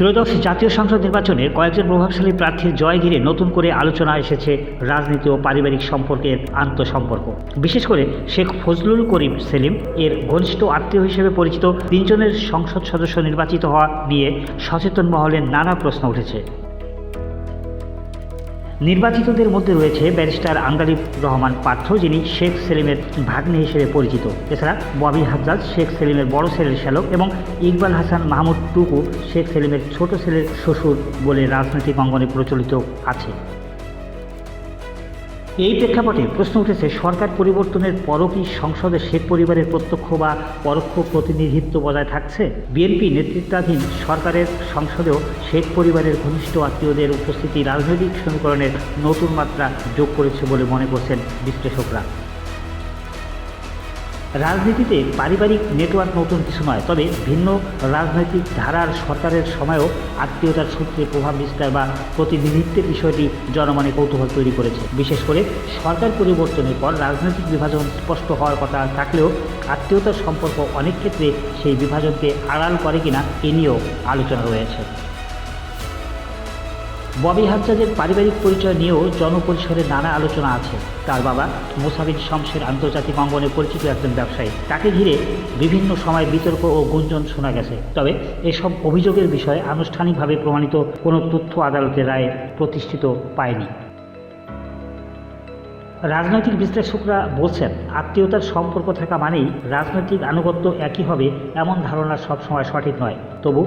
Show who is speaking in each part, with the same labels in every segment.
Speaker 1: ত্রয়োদশ জাতীয় সংসদ নির্বাচনের কয়েকজন প্রভাবশালী প্রার্থীর জয় ঘিরে নতুন করে আলোচনা এসেছে রাজনীতি ও পারিবারিক সম্পর্কের আন্তঃসম্পর্ক। বিশেষ করে শেখ ফজলুল করিম সেলিম এর ঘনিষ্ঠ আত্মীয় হিসেবে পরিচিত তিনজনের সংসদ সদস্য নির্বাচিত হওয়া নিয়ে সচেতন মহলে নানা প্রশ্ন উঠেছে। নির্বাচিতদের মধ্যে রয়েছে ব্যারিস্টার আন্দালিব রহমান পার্থ, যিনি শেখ সেলিমের ভাগ্নে হিসেবে পরিচিত। এছাড়া ববি হাজ্জাজ শেখ সেলিমের বড় ছেলের শ্যালক এবং ইকবাল হাসান মাহমুদ টুকু শেখ সেলিমের ছোট ছেলের শ্বশুর বলে রাজনৈতিক অঙ্গনে প্রচলিত আছে। এই প্রেক্ষাপটে প্রশ্ন উঠেছে, সরকার পরিবর্তনের পরও কি সংসদে শেখ পরিবারের প্রত্যক্ষ বা পরোক্ষ প্রতিনিধিত্ব বজায় থাকছে? বিএনপি নেতৃত্বাধীন সরকারের সংসদেও শেখ পরিবারের ঘনিষ্ঠ আত্মীয়দের উপস্থিতি রাজনৈতিক সমীকরণের নতুন মাত্রা যোগ করেছে বলে মনে করছেন বিশ্লেষকরা। রাজনীতিতে পারিবারিক নেটওয়ার্ক নতুন কিছু নয়, তবে ভিন্ন রাজনৈতিক ধারার সরকারের সময়ও আত্মীয়তার সূত্রে প্রভাব বিস্তার বা প্রতিনিধিত্বের বিষয়টি জনমনে কৌতূহল তৈরি করেছে। বিশেষ করে সরকার পরিবর্তনের পর রাজনৈতিক বিভাজন স্পষ্ট হওয়ার কথা থাকলেও আত্মীয়তার সম্পর্ক অনেক ক্ষেত্রে সেই বিভাজনকে আড়াল করে কিনা এ নিয়েও আলোচনা রয়েছে। ববি হাজ্জাজের পারিবারিক পরিচয় নিয়েও জনপরিসরে নানা আলোচনা আছে। তার বাবা মোসাবিন শমশের আন্তর্জাতিক অঙ্গনে পরিচিত একজন ব্যবসায়ী। তাকে ঘিরে বিভিন্ন সময় বিতর্ক ও গুঞ্জন শোনা গেছে, তবে এসব অভিযোগের বিষয়ে আনুষ্ঠানিকভাবে প্রমাণিত কোনো তথ্য আদালতের রায়ে প্রতিষ্ঠিত পায়নি। রাজনৈতিক বিশ্লেষকরা বলছেন, আত্মীয়তার সম্পর্ক থাকা মানেই রাজনৈতিক আনুগত্য একই হবে এমন ধারণা সবসময় সঠিক নয়। তবু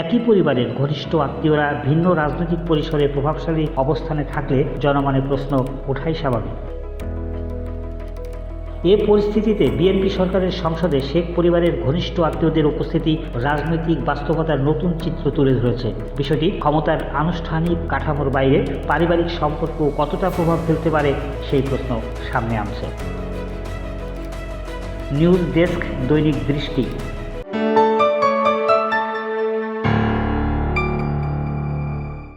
Speaker 1: একই পরিবারের ঘনিষ্ঠ আত্মীয়রা ভিন্ন রাজনৈতিক পরিসরে প্রভাবশালী অবস্থানে থাকলে জনমনে প্রশ্ন ওঠাই স্বাভাবিক। এ পরিস্থিতিতে বিএনপি সরকারের সংসদে শেখ পরিবারের ঘনিষ্ঠ আত্মীয়দের উপস্থিতি রাজনৈতিক বাস্তবতার নতুন চিত্র তুলে ধরেছে। বিষয়টি ক্ষমতার আনুষ্ঠানিক কাঠামোর বাইরে পারিবারিক সম্পর্ক কতটা প্রভাব ফেলতে পারে সেই প্রশ্ন সামনে আনছে। নিউজ ডেস্ক, দৈনিক দৃষ্টি।